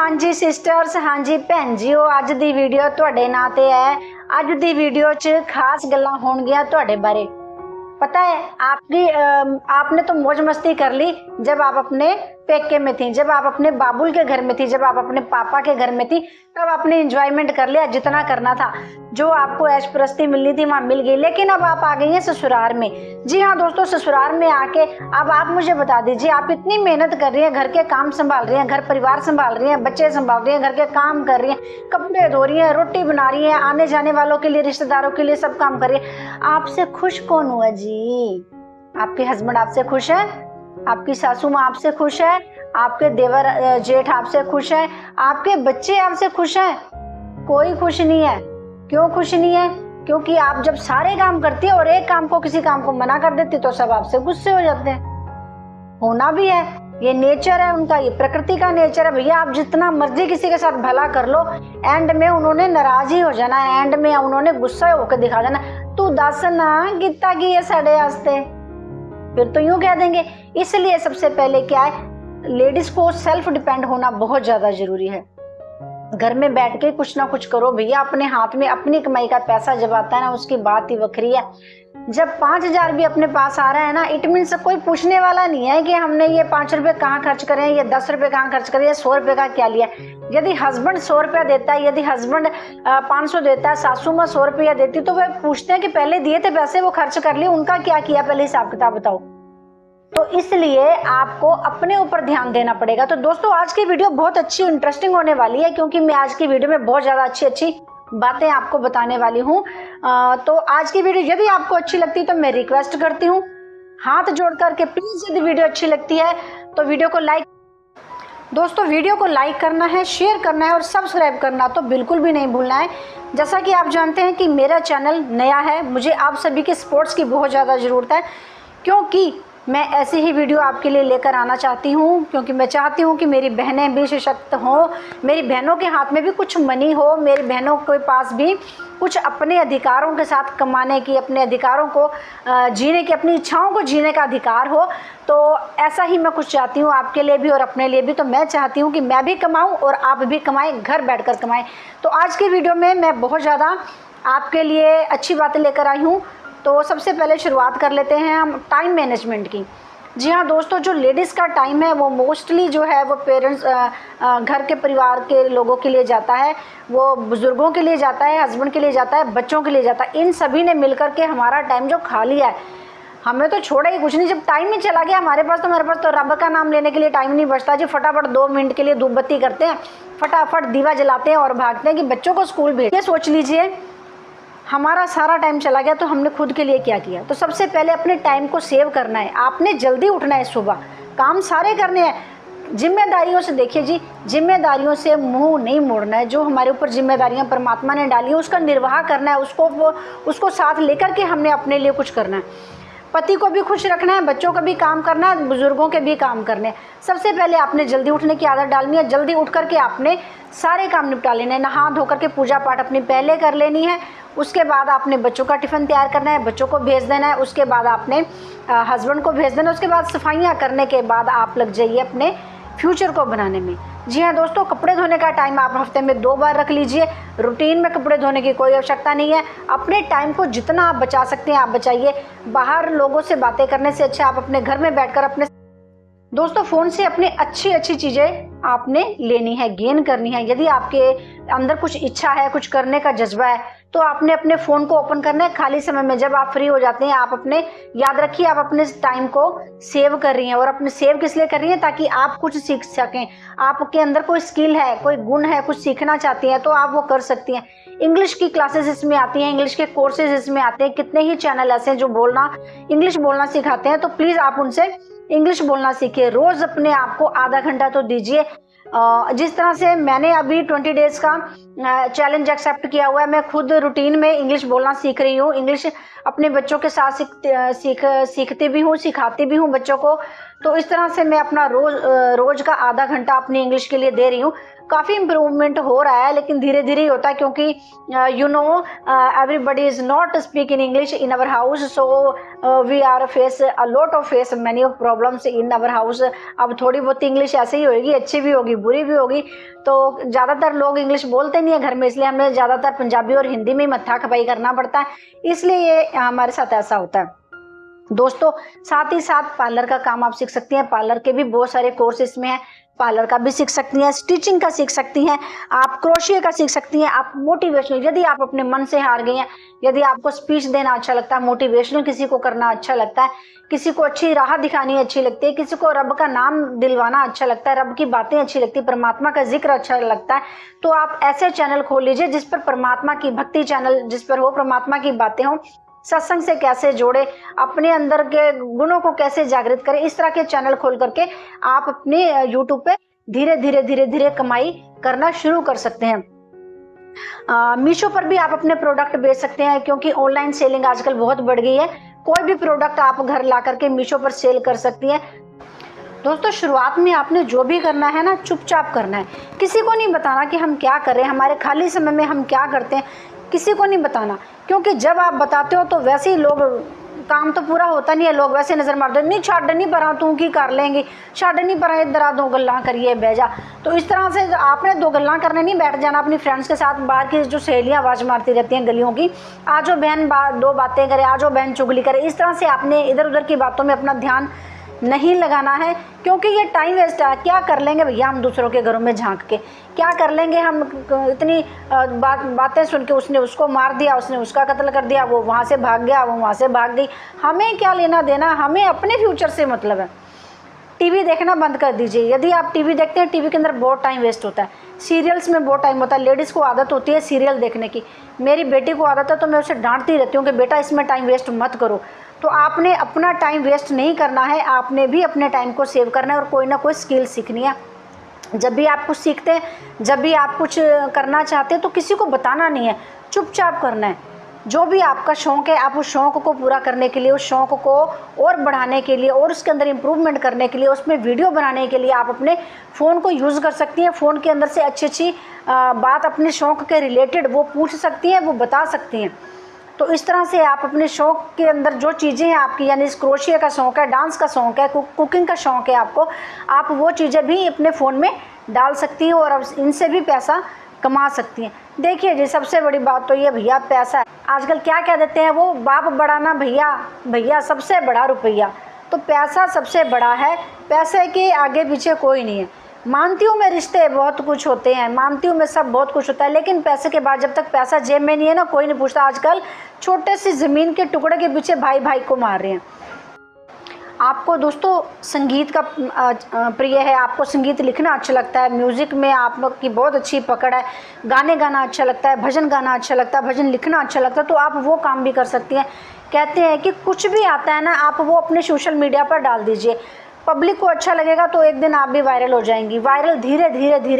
हाँ जी सिस्टर्स, हाँ जी भैन जीओ, अज दी वीडियो तुहाडे नां ते है। अज दी वीडियो च खास गल्लां होणगियां तुहाडे बारे। पता है आपने तो मौज मस्ती कर ली जब आप अपने पेके में थी, जब आप अपने बाबुल के घर में थी, जब आप अपने पापा के घर में थी, तब आपने एंजॉयमेंट कर लिया जितना करना था। जो आपको ऐश प्रस्ती मिलनी थी वहां मिल गई। लेकिन अब आप आ गई हैं ससुराल में। जी हाँ दोस्तों, ससुराल में आके अब आप मुझे बता दीजिए, आप इतनी मेहनत कर रही हैं, घर के काम संभाल रही हैं, घर परिवार संभाल रही हैं, बच्चे संभाल रही हैं, घर के काम कर रही हैं, कपड़े धो रही हैं, रोटी बना रही हैं, आने जाने वालों के लिए, रिश्तेदारों के लिए सब काम कर रही है। आपसे खुश कौन हुआ जी? आपके हस्बैंड आपसे खुश है? आपकी सासू माँ आपसे खुश है? आपके देवर जेठ आपसे खुश है? आपके बच्चे आपसे खुश हैं? कोई खुश नहीं है। क्यों खुश नहीं है? क्योंकि आप जब सारे काम करती है और एक काम को, किसी काम को मना कर देती तो सब आपसे गुस्से हो जाते हैं। होना भी है, ये नेचर है उनका, ये प्रकृति का नेचर है। भैया आप जितना मर्जी किसी के साथ भला कर लो, एंड में उन्होंने नाराज ही हो जाना है, एंड में उन्होंने गुस्सा होकर दिखा देना, तू दस ना कितना की है साढ़े वास्ते, फिर तो यूं कह देंगे। इसलिए सबसे पहले क्या है, लेडीज को सेल्फ डिपेंड होना बहुत ज्यादा जरूरी है। घर में बैठ के कुछ ना कुछ करो भैया, अपने हाथ में अपनी कमाई का पैसा जब आता है ना, उसकी बात ही वखरी है। जब 5,000 भी अपने पास आ रहा है ना, इट मीन्स कोई पूछने वाला नहीं है कि हमने ये 5 रुपए कहाँ खर्च करें, ये 10 रुपए कहाँ खर्च करें, ये 100 रुपए का क्या लिया। यदि हस्बैंड 100 रुपया देता है, यदि हस्बैंड 500 देता है, सासू माँ 100 रुपया देती, तो वह पूछते हैं कि पहले दिए थे पैसे वो खर्च कर लिए, उनका क्या किया, पहले हिसाब किताब बताओ। तो इसलिए आपको अपने ऊपर ध्यान देना पड़ेगा। तो दोस्तों आज की वीडियो बहुत अच्छी इंटरेस्टिंग होने वाली है, क्योंकि मैं आज की वीडियो में बहुत ज़्यादा अच्छी अच्छी बातें आपको बताने वाली हूँ। तो आज की वीडियो यदि आपको अच्छी लगती है तो मैं रिक्वेस्ट करती हूँ हाथ जोड़ करके, प्लीज़ यदि वीडियो अच्छी लगती है तो वीडियो को लाइक, दोस्तों वीडियो को लाइक करना है, शेयर करना है और सब्सक्राइब करना तो बिल्कुल भी नहीं भूलना है। जैसा कि आप जानते हैं कि मेरा चैनल नया है, मुझे आप सभी के सपोर्ट्स की बहुत ज़्यादा ज़रूरत है, क्योंकि मैं ऐसी ही वीडियो आपके लिए लेकर आना चाहती हूँ। क्योंकि मैं चाहती हूँ कि मेरी बहनें भी सशक्त हों, मेरी बहनों के हाथ में भी कुछ मनी हो, मेरी बहनों के पास भी कुछ अपने अधिकारों के साथ कमाने की, अपने अधिकारों को जीने की, अपनी इच्छाओं को जीने का अधिकार हो। तो ऐसा ही मैं कुछ चाहती हूँ आपके लिए भी और अपने लिए भी। तो मैं चाहती हूँ कि मैं भी कमाऊँ और आप भी कमाएँ, घर बैठ कर कमाएँ। तो आज की वीडियो में मैं बहुत ज़्यादा आपके लिए अच्छी बातें लेकर आई हूँ। तो सबसे पहले शुरुआत कर लेते हैं हम टाइम मैनेजमेंट की। जी हाँ दोस्तों, जो लेडीज़ का टाइम है वो मोस्टली जो है वो पेरेंट्स, घर के परिवार के लोगों के लिए जाता है, वो बुज़ुर्गों के लिए जाता है, हस्बैंड के लिए जाता है, बच्चों के लिए जाता है। इन सभी ने मिलकर के हमारा टाइम जो खा लिया है, हमें तो छोड़ा ही कुछ नहीं। जब टाइम ही चला गया हमारे पास तो रब का नाम लेने के लिए टाइम नहीं बचता जी। फटाफट 2 मिनट के लिए धूप बत्ती करते हैं, फटाफट दीवा जलाते हैं और भागते हैं कि बच्चों को स्कूल भेज। ये सोच लीजिए हमारा सारा टाइम चला गया तो हमने खुद के लिए क्या किया। तो सबसे पहले अपने टाइम को सेव करना है। आपने जल्दी उठना है, सुबह काम सारे करने हैं। जिम्मेदारियों से देखिए जी, जिम्मेदारियों से मुंह नहीं मोड़ना है। जो हमारे ऊपर जिम्मेदारियां परमात्मा ने डाली है उसका निर्वाह करना है, उसको साथ लेकर के हमने अपने लिए कुछ करना है। पति को भी खुश रखना है, बच्चों का भी काम करना है, बुजुर्गों के भी काम करने हैं। सबसे पहले आपने जल्दी उठने की आदत डालनी है। जल्दी उठ करके आपने सारे काम निपटा लेने हैं। नहा धो करके पूजा पाठ अपनी पहले कर लेनी है। उसके बाद आपने बच्चों का टिफ़िन तैयार करना है, बच्चों को भेज देना है। उसके बाद आपने हस्बैंड को भेज देना है। उसके बाद सफाइयाँ करने के बाद आप लग जाइए अपने फ्यूचर को बनाने में। जी हाँ दोस्तों, कपड़े धोने का टाइम आप हफ्ते में 2 बार रख लीजिए। रूटीन में कपड़े धोने की कोई आवश्यकता नहीं है। अपने टाइम को जितना आप बचा सकते हैं आप बचाइए। बाहर लोगों से बातें करने से अच्छा आप अपने घर में बैठकर अपने दोस्तों फ़ोन से अपनी अच्छी अच्छी चीज़ें आपने लेनी है, गेन करनी है। यदि आपके अंदर कुछ इच्छा है, कुछ करने का जज्बा है, तो आपने अपने फ़ोन को ओपन करना है। खाली समय में जब आप फ्री हो जाते हैं, आप अपने याद रखिए आप अपने टाइम को सेव कर रही हैं। और अपने सेव किस लिए कर रही हैं? ताकि आप कुछ सीख सकें। आपके अंदर कोई स्किल है, कोई गुण है, कुछ सीखना चाहती हैं तो आप वो कर सकती हैं। इंग्लिश की क्लासेस इसमें आती हैं, इंग्लिश के कोर्सेज इसमें आते हैं। कितने ही चैनल ऐसे हैं जो इंग्लिश बोलना सिखाते हैं। तो प्लीज़ आप उनसे इंग्लिश बोलना सीखिए। रोज़ अपने आप को आधा घंटा तो दीजिए। जिस तरह से मैंने अभी 20 डेज़ का चैलेंज एक्सेप्ट किया हुआ है, मैं खुद रूटीन में इंग्लिश बोलना सीख रही हूँ। इंग्लिश अपने बच्चों के साथ सीखती भी हूँ, सिखाती भी हूँ बच्चों को। तो इस तरह से मैं अपना रोज़ का आधा घंटा अपनी इंग्लिश के लिए दे रही हूँ। काफ़ी इम्प्रूवमेंट हो रहा है, लेकिन धीरे धीरे ही होता है, क्योंकि everybody is not speak in English in our house, so we are face a lot of face many of problems in our house. अब थोड़ी बहुत इंग्लिश ऐसे ही होगी, अच्छी भी होगी बुरी भी होगी। तो ज़्यादातर लोग इंग्लिश बोलते नहीं है घर में, इसलिए हमें ज़्यादातर पंजाबी और हिंदी में मत्था खपाई करना पड़ता है, इसलिए ये हमारे साथ ऐसा होता है। दोस्तों, साथ ही साथ पार्लर का काम आप सीख सकती हैं। पार्लर के भी बहुत सारे कोर्स इसमें हैं, पार्लर का भी सीख सकती हैं, स्टिचिंग का सीख सकती हैं, आप क्रोशिया का सीख सकती हैं, आप मोटिवेशनल, यदि आप अपने मन से हार गई हैं, यदि आपको स्पीच देना अच्छा लगता है, मोटिवेशनल किसी को करना अच्छा लगता है, किसी को अच्छी राह दिखानी अच्छी लगती है, किसी को रब का नाम दिलवाना अच्छा लगता है, रब की बातें अच्छी लगती है, परमात्मा का जिक्र अच्छा लगता है, तो आप ऐसे चैनल खोल लीजिए जिस पर परमात्मा की भक्ति चैनल, जिस पर हो परमात्मा की बातें हों, सत्संग से कैसे जोड़े, अपने अंदर के गुणों को कैसे जागृत करें, इस तरह के चैनल खोल करके आप अपने यूट्यूब पे धीरे धीरे कमाई करना शुरू कर सकते हैं। मीशो पर भी आप अपने प्रोडक्ट बेच सकते हैं, क्योंकि ऑनलाइन सेलिंग आजकल बहुत बढ़ गई है। कोई भी प्रोडक्ट आप घर ला करके मीशो पर सेल कर सकती हैं। दोस्तों, शुरुआत में आपने जो भी करना है ना, चुपचाप करना है, किसी को नहीं बताना कि हम क्या कर रहे हैं, हमारे खाली समय में हम क्या करते हैं, किसी को नहीं बताना, क्योंकि जब आप बताते हो तो वैसे ही लोग, काम तो पूरा होता नहीं है, लोग वैसे नज़र मार दो, नहीं छाड़ नहीं परा तू की कर लेंगी, छाड़ नहीं परा इधर आ, 2 गल्लां करिए बह जा। तो इस तरह से आपने 2 गल्लां करने नहीं बैठ जाना अपनी फ्रेंड्स के साथ। बाहर की जो सहेलियां आवाज़ मारती रहती हैं गलियों की, आजो बहन 2 बातें करे, आजो बहन चुगली करे, इस तरह से आपने इधर उधर की बातों में अपना ध्यान नहीं लगाना है, क्योंकि ये टाइम वेस्ट है। क्या कर लेंगे भैया हम दूसरों के घरों में झांक के, क्या कर लेंगे हम, इतनी बातें सुन के, उसने उसको मार दिया, उसने उसका कत्ल कर दिया, वो वहाँ से भाग गया, वो वहाँ से भाग गई, हमें क्या लेना देना, हमें अपने फ्यूचर से मतलब है। टीवी देखना बंद कर दीजिए। यदि आप टीवी देखते हैं, टीवी के अंदर बहुत टाइम वेस्ट होता है, सीरियल्स में बहुत टाइम होता है। लेडीज़ को आदत होती है सीरियल देखने की, मेरी बेटी को आदत है, तो मैं उसे डांटती रहती हूँ कि बेटा इसमें टाइम वेस्ट मत करो। तो आपने अपना टाइम वेस्ट नहीं करना है, आपने भी अपने टाइम को सेव करना है और कोई ना कोई स्किल सीखनी है। जब भी आप कुछ सीखते हैं, जब भी आप कुछ करना चाहते हैं, तो किसी को बताना नहीं है, चुपचाप करना है। जो भी आपका शौक़ है, आप उस शौक़ को पूरा करने के लिए, उस शौक़ को और बढ़ाने के लिए और उसके अंदर इम्प्रूवमेंट करने के लिए, उसमें वीडियो बनाने के लिए आप अपने फ़ोन को यूज़ कर सकती हैं। फ़ोन के अंदर से अच्छी बात अपने शौक़ के रिलेटेड वो पूछ सकती हैं, वो बता सकती हैं। तो इस तरह से आप अपने शौक़ के अंदर जो चीज़ें हैं आपकी, यानी क्रोशिया का शौक़ है, डांस का शौक़ है, कुकिंग का शौक़ है आपको, आप वो चीज़ें भी अपने फ़ोन में डाल सकती हैं और अब इनसे भी पैसा कमा सकती हैं। देखिए जी, सबसे बड़ी बात तो ये भैया पैसा है। आजकल क्या कह देते हैं वो, बाप बड़ा ना भैया, भैया सबसे बड़ा रुपया। तो पैसा सबसे बड़ा है, पैसे के आगे पीछे कोई नहीं है। मानती हूँ मैं रिश्ते बहुत कुछ होते हैं, मानती हूँ मैं सब बहुत कुछ होता है, लेकिन पैसे के बाद जब तक पैसा जेब में नहीं है ना, कोई नहीं पूछता। आजकल छोटे सी ज़मीन के टुकड़े के पीछे भाई भाई को मार रहे हैं। आपको दोस्तों संगीत का प्रिय है, आपको संगीत लिखना अच्छा लगता है, म्यूज़िक में आपकी बहुत अच्छी पकड़ है, गाने गाना अच्छा लगता है, भजन गाना अच्छा लगता है, भजन लिखना अच्छा लगता है, तो आप वो काम भी कर सकती हैं। कहते हैं कि कुछ भी आता है ना, आप वो अपने सोशल मीडिया पर डाल दीजिए, पब्लिक को अच्छा लगेगा तो एक दिन आप भी वायरल हो जाएंगी। वायरल धीरे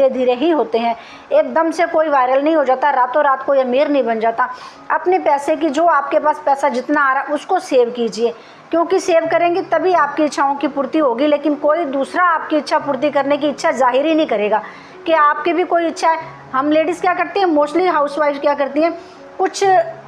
धीरे ही होते हैं, एकदम से कोई वायरल नहीं हो जाता, रातों रात कोई अमीर नहीं बन जाता। अपने पैसे की, जो आपके पास पैसा जितना आ रहा है उसको सेव कीजिए, क्योंकि सेव करेंगे तभी आपकी इच्छाओं की पूर्ति होगी। लेकिन कोई दूसरा आपकी इच्छा पूर्ति करने की इच्छा जाहिर ही नहीं करेगा कि आपकी भी कोई इच्छा है। हम लेडीज़ क्या करती हैं, मोस्टली हाउसवाइफ क्या करती हैं, कुछ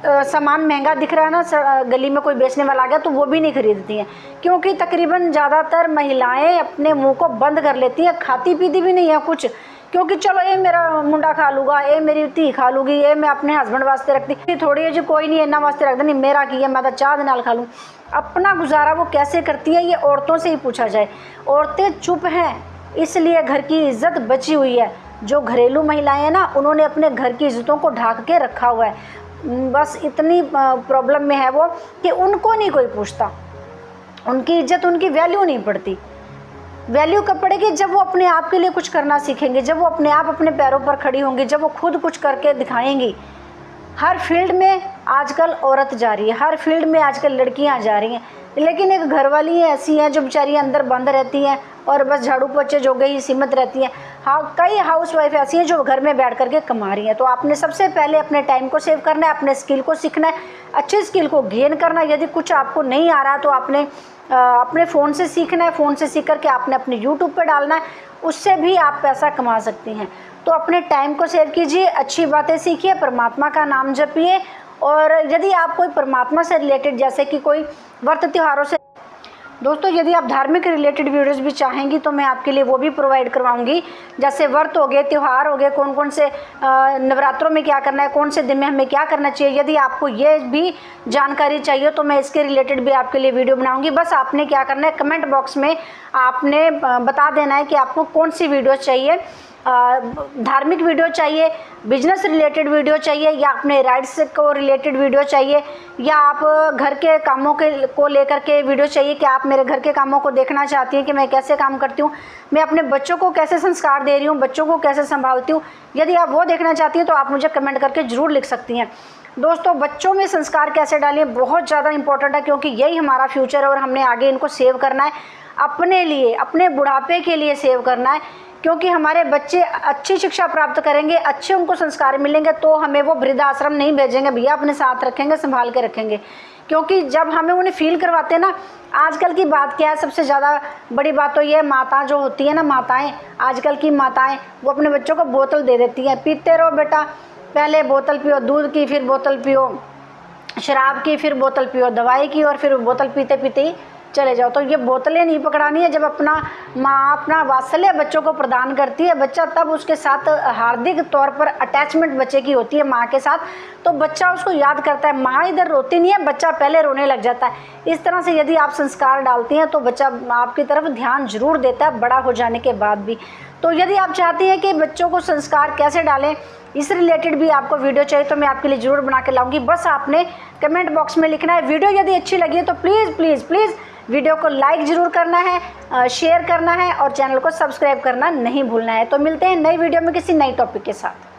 सामान महंगा दिख रहा है ना, गली में कोई बेचने वाला आ गया तो वो भी नहीं खरीदती हैं, क्योंकि तकरीबन ज़्यादातर महिलाएं अपने मुंह को बंद कर लेती हैं, खाती पीती भी नहीं है कुछ, क्योंकि चलो ये मेरा मुंडा खा लूँगा, ये मेरी धी खा लूँगी, ये मैं अपने हस्बैंड वास्ते रखती थोड़ी है जी, कोई नहीं इन्ना वास्ते रख नहीं, मेरा की है, मैं तो चाह दे नाल खा लूँ। अपना गुजारा वो कैसे करती है, ये औरतों से ही पूछा जाए। औरतें चुप हैं, इसलिए घर की इज्जत बची हुई है। जो घरेलू महिलाएं हैं ना, उन्होंने अपने घर की इज्जतों को ढाक के रखा हुआ है। बस इतनी प्रॉब्लम में है वो कि उनको नहीं कोई पूछता, उनकी इज्जत, उनकी वैल्यू नहीं पड़ती। वैल्यू कब पड़ेगी, जब वो अपने आप के लिए कुछ करना सीखेंगे, जब वो अपने आप अपने पैरों पर खड़ी होंगी, जब वो खुद कुछ करके दिखाएंगी। हर फील्ड में आजकल औरत जा रही है, हर फील्ड में आजकल लड़कियां जा रही हैं, लेकिन एक घरवाली ऐसी हैं जो बेचारी अंदर बंद रहती हैं और बस झाड़ू पोछे जोगे ही सीमित रहती हैं। हाँ, कई हाउसवाइफ ऐसी हैं जो घर में बैठ करके कमा रही हैं। तो आपने सबसे पहले अपने टाइम को सेव करना है, अपने स्किल को सीखना है, अच्छी स्किल को गेन करना है। यदि कुछ आपको नहीं आ रहा तो आपने अपने फ़ोन से सीखना है, फ़ोन से सीख करके आपने अपने यूट्यूब पर डालना है, उससे भी आप पैसा कमा सकती हैं। तो अपने टाइम को सेव कीजिए, अच्छी बातें सीखिए, परमात्मा का नाम जपिए। और यदि आप कोई परमात्मा से रिलेटेड, जैसे कि कोई व्रत त्योहारों से, दोस्तों यदि आप धार्मिक रिलेटेड वीडियोस भी चाहेंगी तो मैं आपके लिए वो भी प्रोवाइड करवाऊंगी। जैसे व्रत हो गए, त्यौहार हो गए, कौन कौन से नवरात्रों में क्या करना है, कौन से दिन में हमें क्या करना चाहिए, यदि आपको ये भी जानकारी चाहिए तो मैं इसके रिलेटेड भी आपके लिए वीडियो बनाऊंगी। बस आपने क्या करना है, कमेंट बॉक्स में आपने बता देना है कि आपको कौन सी वीडियो चाहिए, धार्मिक वीडियो चाहिए, बिजनेस रिलेटेड वीडियो चाहिए, या अपने राइट्स को रिलेटेड वीडियो चाहिए, या आप घर के कामों को लेकर के वीडियो चाहिए कि आप मेरे घर के कामों को देखना चाहती हैं कि मैं कैसे काम करती हूँ, मैं अपने बच्चों को कैसे संस्कार दे रही हूँ, बच्चों को कैसे संभालती हूँ। यदि आप वो देखना चाहती हैं तो आप मुझे कमेंट करके ज़रूर लिख सकती हैं। दोस्तों बच्चों में संस्कार कैसे डालें बहुत ज़्यादा इंपॉर्टेंट है, क्योंकि यही हमारा फ्यूचर है और हमने आगे इनको सेव करना है, अपने लिए, अपने बुढ़ापे के लिए सेव करना है। क्योंकि हमारे बच्चे अच्छी शिक्षा प्राप्त करेंगे, अच्छे उनको संस्कार मिलेंगे तो हमें वो वृद्धाश्रम नहीं भेजेंगे, भैया अपने साथ रखेंगे, संभाल के रखेंगे। क्योंकि जब हमें उन्हें फील करवाते हैं ना, आजकल की बात क्या है, सबसे ज़्यादा बड़ी बात तो ये माता जो होती है ना, माताएं, आजकल की माताएं वो अपने बच्चों को बोतल दे देती हैं, पीते रहो बेटा, पहले बोतल पियो दूध की, फिर बोतल पियो शराब की, फिर बोतल पियो दवाई की, और फिर बोतल पीते पीते ही चले जाओ। तो ये बोतलें नहीं पकड़ानी है। जब अपना माँ अपना वात्सल्य बच्चों को प्रदान करती है, बच्चा तब उसके साथ हार्दिक तौर पर अटैचमेंट बच्चे की होती है माँ के साथ, तो बच्चा उसको याद करता है। माँ इधर रोती नहीं है, बच्चा पहले रोने लग जाता है। इस तरह से यदि आप संस्कार डालती हैं तो बच्चा आपकी तरफ ध्यान जरूर देता है, बड़ा हो जाने के बाद भी। तो यदि आप चाहती हैं कि बच्चों को संस्कार कैसे डालें, इस रिलेटेड भी आपको वीडियो चाहिए तो मैं आपके लिए ज़रूर बना के लाऊंगी। बस आपने कमेंट बॉक्स में लिखना है। वीडियो यदि अच्छी लगी है तो प्लीज़ प्लीज़ प्लीज़ वीडियो को लाइक ज़रूर करना है, शेयर करना है और चैनल को सब्सक्राइब करना नहीं भूलना है। तो मिलते हैं नई वीडियो में किसी नई टॉपिक के साथ।